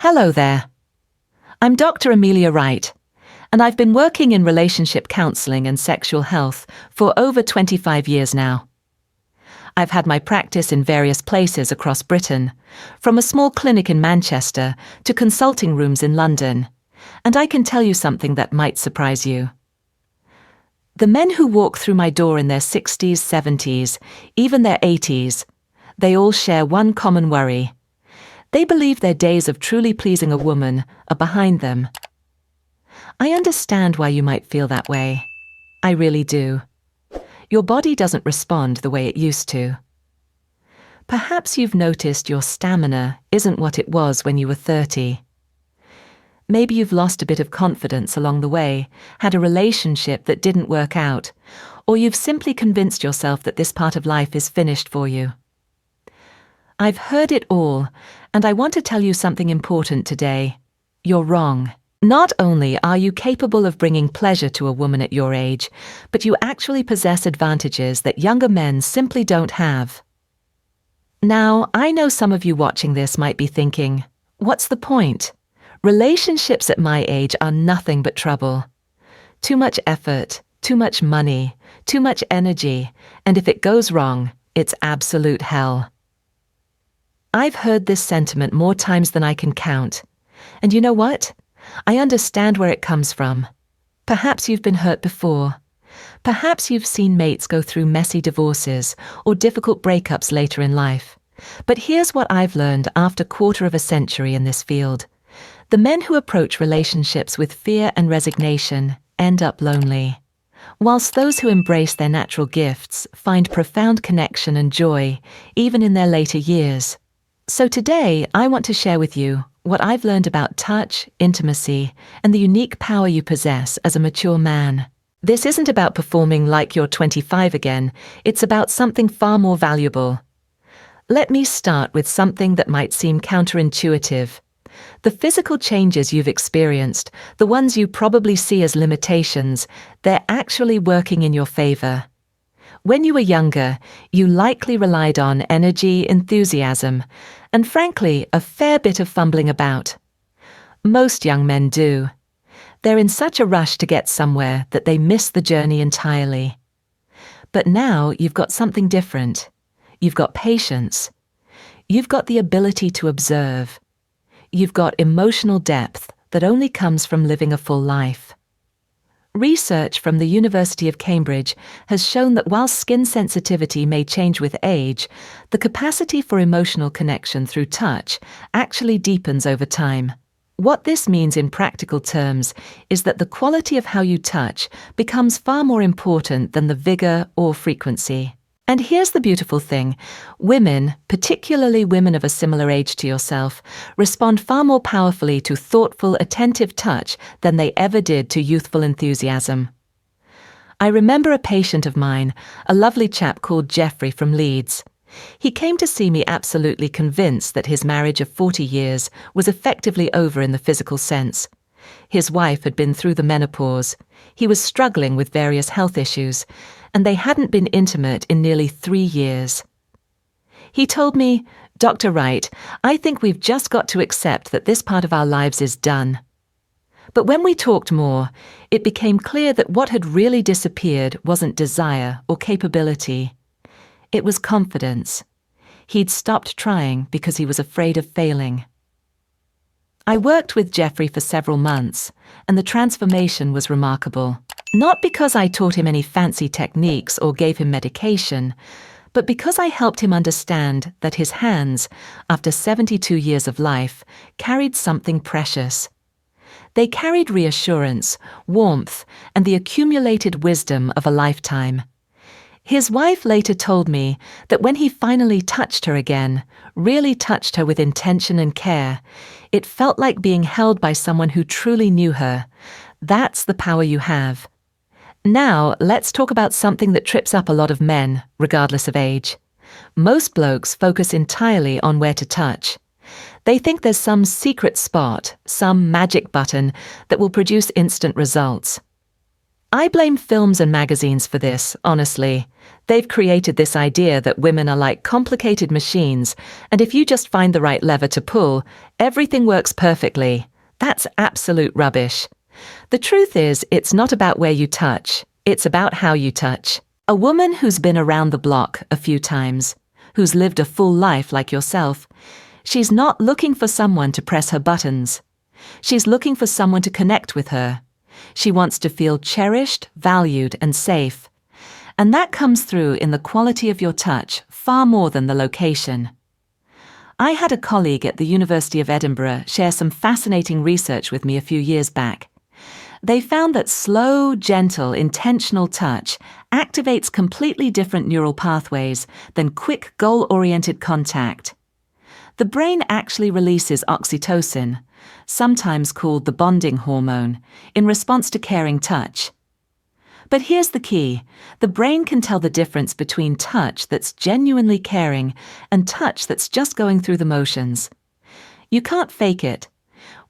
Hello there. I'm Dr. Amelia Wright, and I've been working in relationship counselling and sexual health for over 25 years now. I've had my practice in various places across Britain, from a small clinic in Manchester to consulting rooms in London, and I can tell you something that might surprise you. The men who walk through my door in their 60s, 70s, even their 80s, they all share one common worry. They believe their days of truly pleasing a woman are behind them. I understand why you might feel that way. I really do. Your body doesn't respond the way it used to. Perhaps you've noticed your stamina isn't what it was when you were 30. Maybe you've lost a bit of confidence along the way, had a relationship that didn't work out, or you've simply convinced yourself that this part of life is finished for you. I've heard it all, and I want to tell you something important today. You're wrong. Not only are you capable of bringing pleasure to a woman at your age, but you actually possess advantages that younger men simply don't have. Now, I know some of you watching this might be thinking, what's the point? Relationships at my age are nothing but trouble. Too much effort, too much money, too much energy, and if it goes wrong, it's absolute hell. I've heard this sentiment more times than I can count. And you know what? I understand where it comes from. Perhaps you've been hurt before. Perhaps you've seen mates go through messy divorces or difficult breakups later in life. But here's what I've learned after a quarter of a century in this field. The men who approach relationships with fear and resignation end up lonely, whilst those who embrace their natural gifts find profound connection and joy, even in their later years. So today, I want to share with you what I've learned about touch, intimacy, and the unique power you possess as a mature man. This isn't about performing like you're 25 again, it's about something far more valuable. Let me start with something that might seem counterintuitive. The physical changes you've experienced, the ones you probably see as limitations, they're actually working in your favor. When you were younger, you likely relied on energy, enthusiasm, and frankly, a fair bit of fumbling about. Most young men do. They're in such a rush to get somewhere that they miss the journey entirely. But now you've got something different. You've got patience. You've got the ability to observe. You've got emotional depth that only comes from living a full life. Research from the University of Cambridge has shown that while skin sensitivity may change with age, the capacity for emotional connection through touch actually deepens over time. What this means in practical terms is that the quality of how you touch becomes far more important than the vigor or frequency. And here's the beautiful thing. Women, particularly women of a similar age to yourself, respond far more powerfully to thoughtful, attentive touch than they ever did to youthful enthusiasm. I remember a patient of mine, a lovely chap called Jeffrey from Leeds. He came to see me absolutely convinced that his marriage of 40 years was effectively over in the physical sense. His wife had been through the menopause. He was struggling with various health issues, and they hadn't been intimate in nearly 3 years. He told me, "Dr. Wright, I think we've just got to accept that this part of our lives is done." But when we talked more, it became clear that what had really disappeared wasn't desire or capability. It was confidence. He'd stopped trying because he was afraid of failing. I worked with Jeffrey for several months, and the transformation was remarkable. Not because I taught him any fancy techniques or gave him medication, but because I helped him understand that his hands, after 72 years of life, carried something precious. They carried reassurance, warmth, and the accumulated wisdom of a lifetime. His wife later told me that when he finally touched her again, really touched her with intention and care, it felt like being held by someone who truly knew her. That's the power you have. Now, let's talk about something that trips up a lot of men, regardless of age. Most blokes focus entirely on where to touch. They think there's some secret spot, some magic button that will produce instant results. I blame films and magazines for this, honestly. They've created this idea that women are like complicated machines, and if you just find the right lever to pull, everything works perfectly. That's absolute rubbish. The truth is, it's not about where you touch, it's about how you touch. A woman who's been around the block a few times, who's lived a full life like yourself, she's not looking for someone to press her buttons. She's looking for someone to connect with her. She wants to feel cherished, valued, and safe. And that comes through in the quality of your touch far more than the location. I had a colleague at the University of Edinburgh share some fascinating research with me a few years back. They found that slow, gentle, intentional touch activates completely different neural pathways than quick, goal-oriented contact. The brain actually releases oxytocin, sometimes called the bonding hormone, in response to caring touch. But here's the key. The brain can tell the difference between touch that's genuinely caring and touch that's just going through the motions. You can't fake it.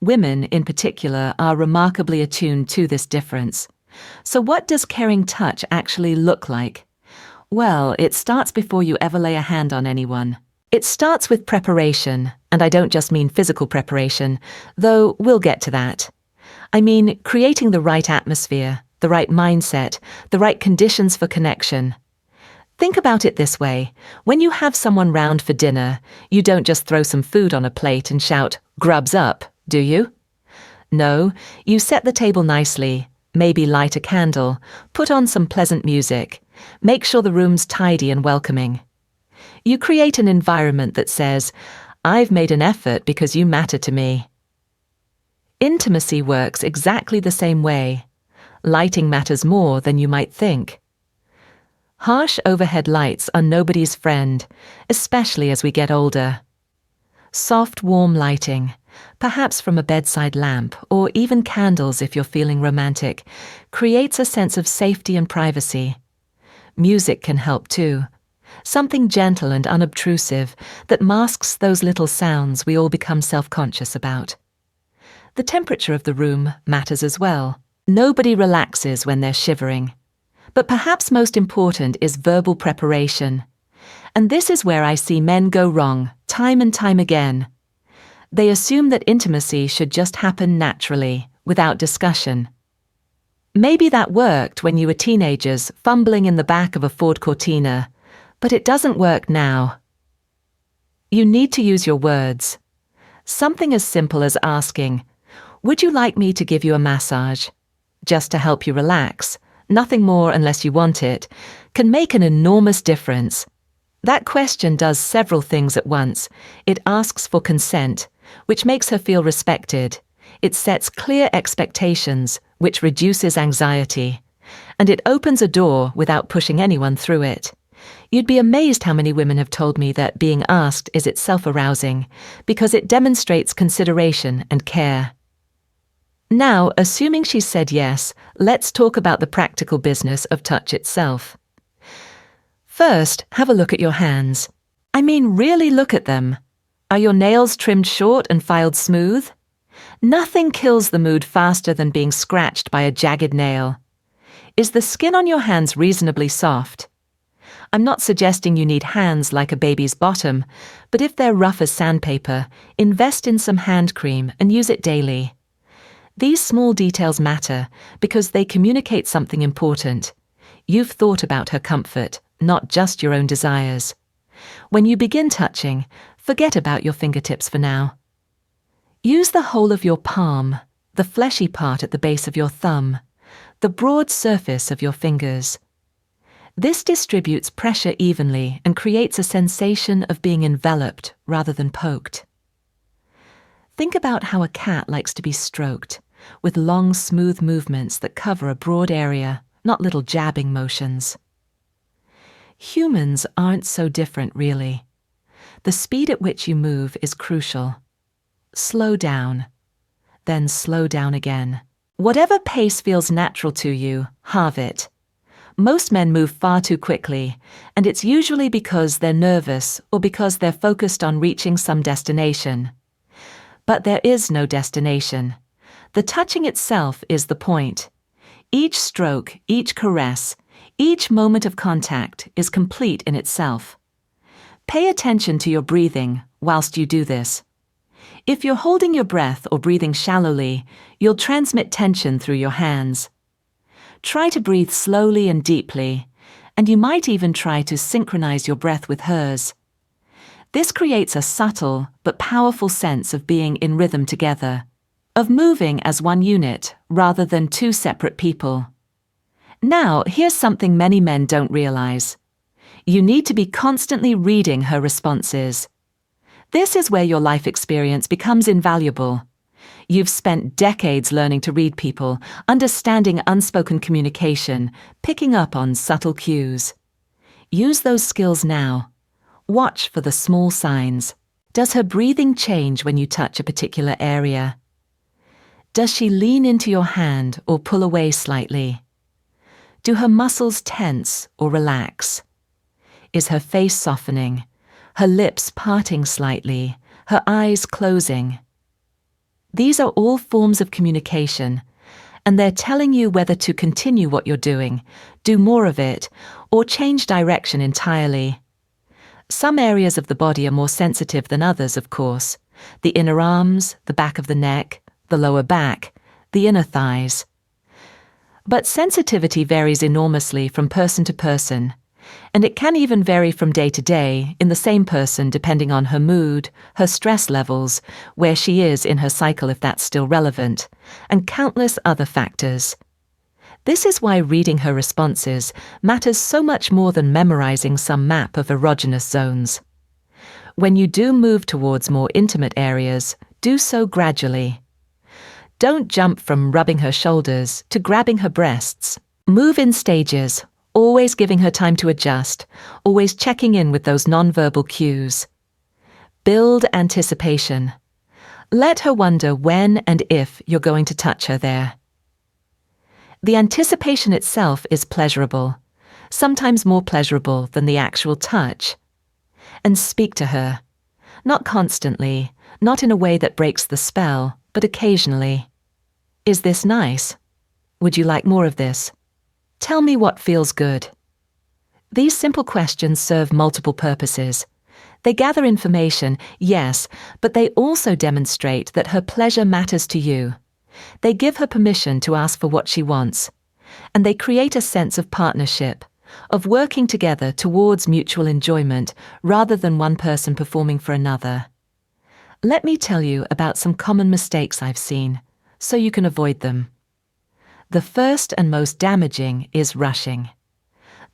Women, in particular, are remarkably attuned to this difference. So what does caring touch actually look like? Well, it starts before you ever lay a hand on anyone. It starts with preparation, and I don't just mean physical preparation, though we'll get to that. I mean creating the right atmosphere, the right mindset, the right conditions for connection. Think about it this way. When you have someone round for dinner, you don't just throw some food on a plate and shout, "Grubs up," do you? No, you set the table nicely, maybe light a candle, put on some pleasant music, make sure the room's tidy and welcoming. You create an environment that says, "I've made an effort because you matter to me." Intimacy works exactly the same way. Lighting matters more than you might think. Harsh overhead lights are nobody's friend, especially as we get older. Soft, warm lighting, perhaps from a bedside lamp or even candles if you're feeling romantic, creates a sense of safety and privacy. Music can help too. Something gentle and unobtrusive that masks those little sounds we all become self-conscious about. The temperature of the room matters as well. Nobody relaxes when they're shivering. But perhaps most important is verbal preparation. And this is where I see men go wrong, time and time again. They assume that intimacy should just happen naturally, without discussion. Maybe that worked when you were teenagers fumbling in the back of a Ford Cortina, but it doesn't work now. You need to use your words. Something as simple as asking, "Would you like me to give you a massage?" Just to help you relax, nothing more unless you want it, can make an enormous difference. That question does several things at once. It asks for consent, which makes her feel respected. It sets clear expectations, which reduces anxiety. And it opens a door without pushing anyone through it. You'd be amazed how many women have told me that being asked is itself arousing, because it demonstrates consideration and care. Now, assuming she's said yes, let's talk about the practical business of touch itself. First, have a look at your hands. I mean, really look at them. Are your nails trimmed short and filed smooth? Nothing kills the mood faster than being scratched by a jagged nail. Is the skin on your hands reasonably soft? I'm not suggesting you need hands like a baby's bottom, but if they're rough as sandpaper, invest in some hand cream and use it daily. These small details matter because they communicate something important. You've thought about her comfort, not just your own desires. When you begin touching, forget about your fingertips for now. Use the whole of your palm, the fleshy part at the base of your thumb, the broad surface of your fingers. This distributes pressure evenly and creates a sensation of being enveloped rather than poked. Think about how a cat likes to be stroked, with long, smooth movements that cover a broad area, not little jabbing motions. Humans aren't so different, really. The speed at which you move is crucial. Slow down, then slow down again. Whatever pace feels natural to you, halve it. Most men move far too quickly, and it's usually because they're nervous or because they're focused on reaching some destination. But there is no destination. The touching itself is the point. Each stroke, each caress, each moment of contact is complete in itself. Pay attention to your breathing whilst you do this. If you're holding your breath or breathing shallowly, you'll transmit tension through your hands. Try to breathe slowly and deeply, and you might even try to synchronize your breath with hers. This creates a subtle but powerful sense of being in rhythm together, of moving as one unit rather than two separate people. Now, here's something many men don't realize. You need to be constantly reading her responses. This is where your life experience becomes invaluable. You've spent decades learning to read people, understanding unspoken communication, picking up on subtle cues. Use those skills now. Watch for the small signs. Does her breathing change when you touch a particular area? Does she lean into your hand or pull away slightly? Do her muscles tense or relax? Is her face softening, her lips parting slightly, her eyes closing? These are all forms of communication, and they're telling you whether to continue what you're doing, do more of it, or change direction entirely. Some areas of the body are more sensitive than others, of course. The inner arms, the back of the neck, the lower back, the inner thighs. But sensitivity varies enormously from person to person, and it can even vary from day to day in the same person depending on her mood, her stress levels, where she is in her cycle if that's still relevant, and countless other factors. This is why reading her responses matters so much more than memorizing some map of erogenous zones. When you do move towards more intimate areas, do so gradually. Don't jump from rubbing her shoulders to grabbing her breasts. Move in stages, always giving her time to adjust, always checking in with those nonverbal cues. Build anticipation. Let her wonder when and if you're going to touch her there. The anticipation itself is pleasurable, sometimes more pleasurable than the actual touch. And speak to her. Not constantly, not in a way that breaks the spell, but occasionally. Is this nice? Would you like more of this? Tell me what feels good. These simple questions serve multiple purposes. They gather information, yes, but they also demonstrate that her pleasure matters to you. They give her permission to ask for what she wants, and they create a sense of partnership, of working together towards mutual enjoyment rather than one person performing for another. Let me tell you about some common mistakes I've seen, so you can avoid them. The first and most damaging is rushing.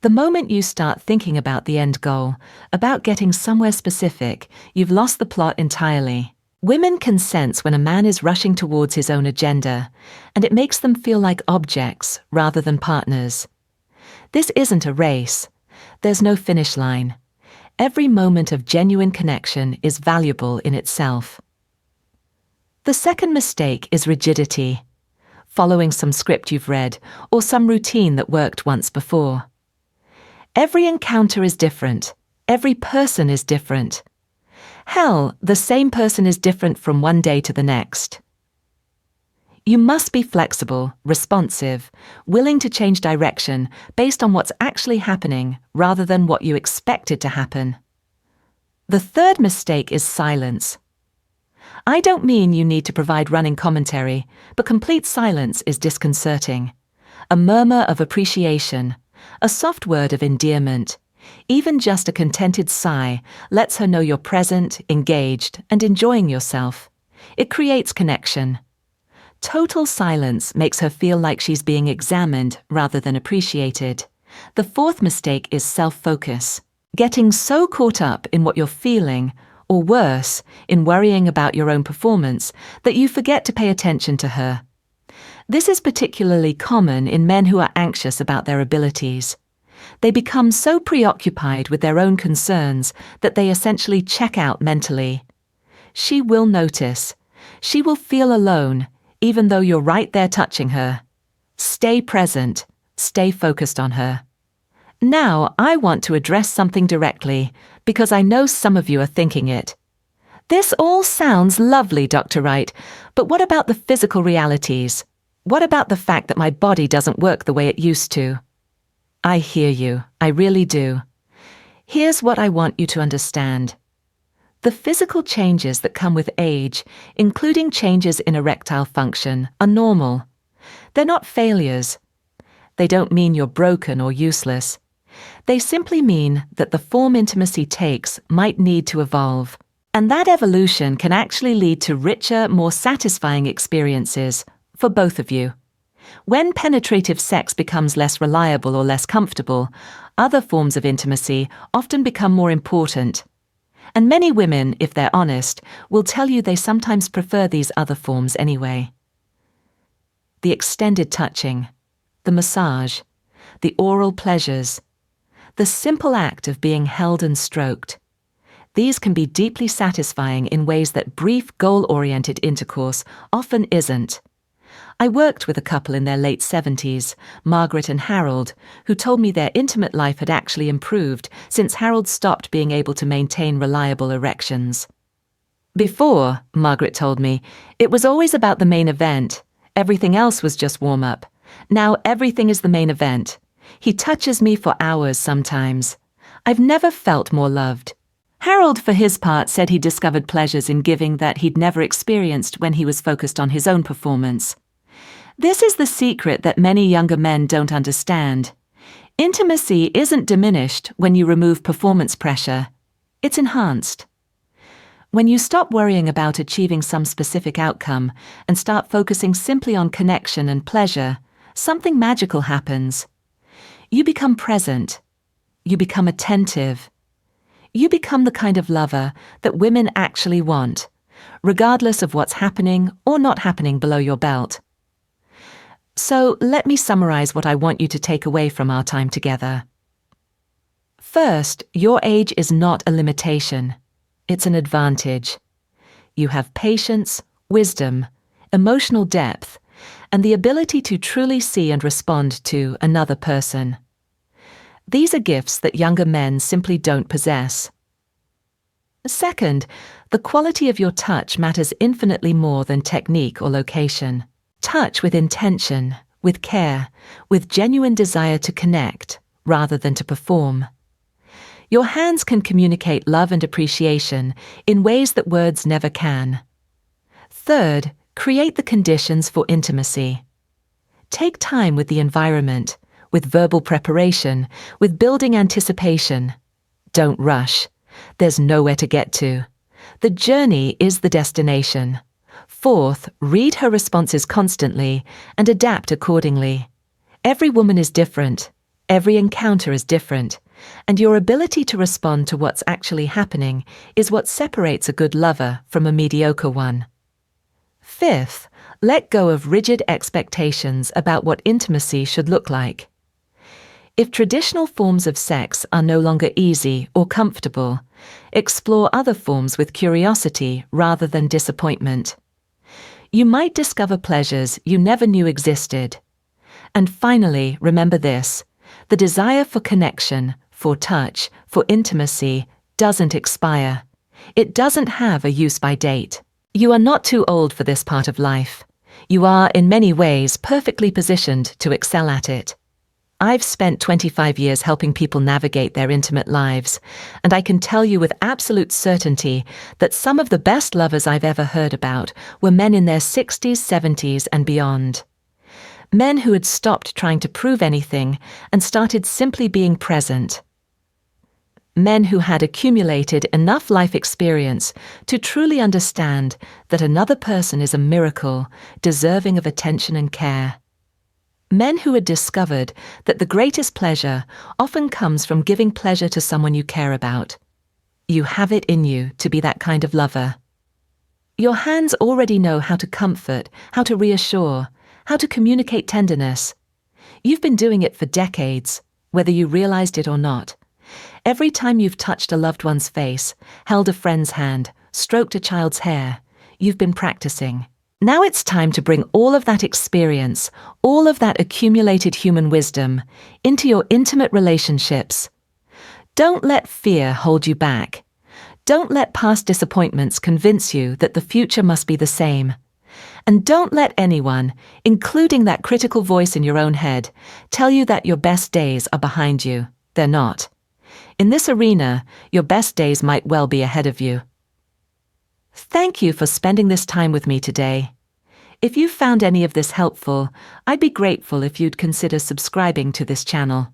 The moment you start thinking about the end goal, about getting somewhere specific, you've lost the plot entirely. Women can sense when a man is rushing towards his own agenda, and it makes them feel like objects rather than partners. This isn't a race. There's no finish line. Every moment of genuine connection is valuable in itself. The second mistake is rigidity, following some script you've read or some routine that worked once before. Every encounter is different. Every person is different. Hell, the same person is different from one day to the next. You must be flexible, responsive, willing to change direction based on what's actually happening rather than what you expected to happen. The third mistake is silence. I don't mean you need to provide running commentary, but complete silence is disconcerting. A murmur of appreciation, a soft word of endearment, even just a contented sigh lets her know you're present, engaged, and enjoying yourself. It creates connection. Total silence makes her feel like she's being examined rather than appreciated. The fourth mistake is self-focus. Getting so caught up in what you're feeling, or worse, in worrying about your own performance, that you forget to pay attention to her. This is particularly common in men who are anxious about their abilities. They become so preoccupied with their own concerns that they essentially check out mentally. She will notice. She will feel alone, even though you're right there touching her. Stay present. Stay focused on her. Now, I want to address something directly, because I know some of you are thinking it. This all sounds lovely, Dr. Wright, but what about the physical realities? What about the fact that my body doesn't work the way it used to? I hear you, I really do. Here's what I want you to understand. The physical changes that come with age, including changes in erectile function, are normal. They're not failures. They don't mean you're broken or useless. They simply mean that the form intimacy takes might need to evolve. And that evolution can actually lead to richer, more satisfying experiences for both of you. When penetrative sex becomes less reliable or less comfortable, other forms of intimacy often become more important. And many women, if they're honest, will tell you they sometimes prefer these other forms anyway. The extended touching, the massage, the oral pleasures, the simple act of being held and stroked. These can be deeply satisfying in ways that brief, goal-oriented intercourse often isn't. I worked with a couple in their late 70s, Margaret and Harold, who told me their intimate life had actually improved since Harold stopped being able to maintain reliable erections. Before, Margaret told me, it was always about the main event. Everything else was just warm-up. Now everything is the main event. He touches me for hours sometimes. I've never felt more loved. Harold, for his part, said he discovered pleasures in giving that he'd never experienced when he was focused on his own performance. This is the secret that many younger men don't understand. Intimacy isn't diminished when you remove performance pressure. It's enhanced. When you stop worrying about achieving some specific outcome and start focusing simply on connection and pleasure, something magical happens. You become present. You become attentive. You become the kind of lover that women actually want, regardless of what's happening or not happening below your belt. So let me summarize what I want you to take away from our time together. First, your age is not a limitation. It's an advantage. You have patience, wisdom, emotional depth, and the ability to truly see and respond to another person. These are gifts that younger men simply don't possess. Second, the quality of your touch matters infinitely more than technique or location. Touch with intention, with care, with genuine desire to connect, rather than to perform. Your hands can communicate love and appreciation in ways that words never can. Third, create the conditions for intimacy. Take time with the environment, with verbal preparation, with building anticipation. Don't rush. There's nowhere to get to. The journey is the destination. Fourth, read her responses constantly and adapt accordingly. Every woman is different. Every encounter is different. And your ability to respond to what's actually happening is what separates a good lover from a mediocre one. Fifth, let go of rigid expectations about what intimacy should look like. If traditional forms of sex are no longer easy or comfortable, explore other forms with curiosity rather than disappointment. You might discover pleasures you never knew existed. And finally, remember this: the desire for connection, for touch, for intimacy doesn't expire. It doesn't have a use-by date. You are not too old for this part of life. You are, in many ways, perfectly positioned to excel at it. I've spent 25 years helping people navigate their intimate lives, and I can tell you with absolute certainty that some of the best lovers I've ever heard about were men in their 60s, 70s, and beyond. Men who had stopped trying to prove anything and started simply being present. Men who had accumulated enough life experience to truly understand that another person is a miracle, deserving of attention and care. Men who had discovered that the greatest pleasure often comes from giving pleasure to someone you care about. You have it in you to be that kind of lover. Your hands already know how to comfort, how to reassure, how to communicate tenderness. You've been doing it for decades, whether you realized it or not. Every time you've touched a loved one's face, held a friend's hand, stroked a child's hair, you've been practicing. Now it's time to bring all of that experience, all of that accumulated human wisdom, into your intimate relationships. Don't let fear hold you back. Don't let past disappointments convince you that the future must be the same. And don't let anyone, including that critical voice in your own head, tell you that your best days are behind you. They're not. In this arena, your best days might well be ahead of you. Thank you for spending this time with me today. If you found any of this helpful, I'd be grateful if you'd consider subscribing to this channel.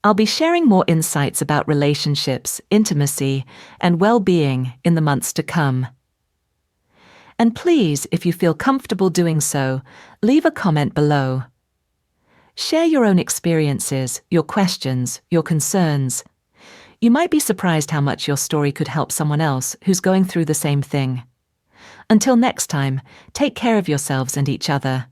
I'll be sharing more insights about relationships, intimacy, and well-being in the months to come. And please, if you feel comfortable doing so, leave a comment below. Share your own experiences, your questions, your concerns. You might be surprised how much your story could help someone else who's going through the same thing. Until next time, take care of yourselves and each other.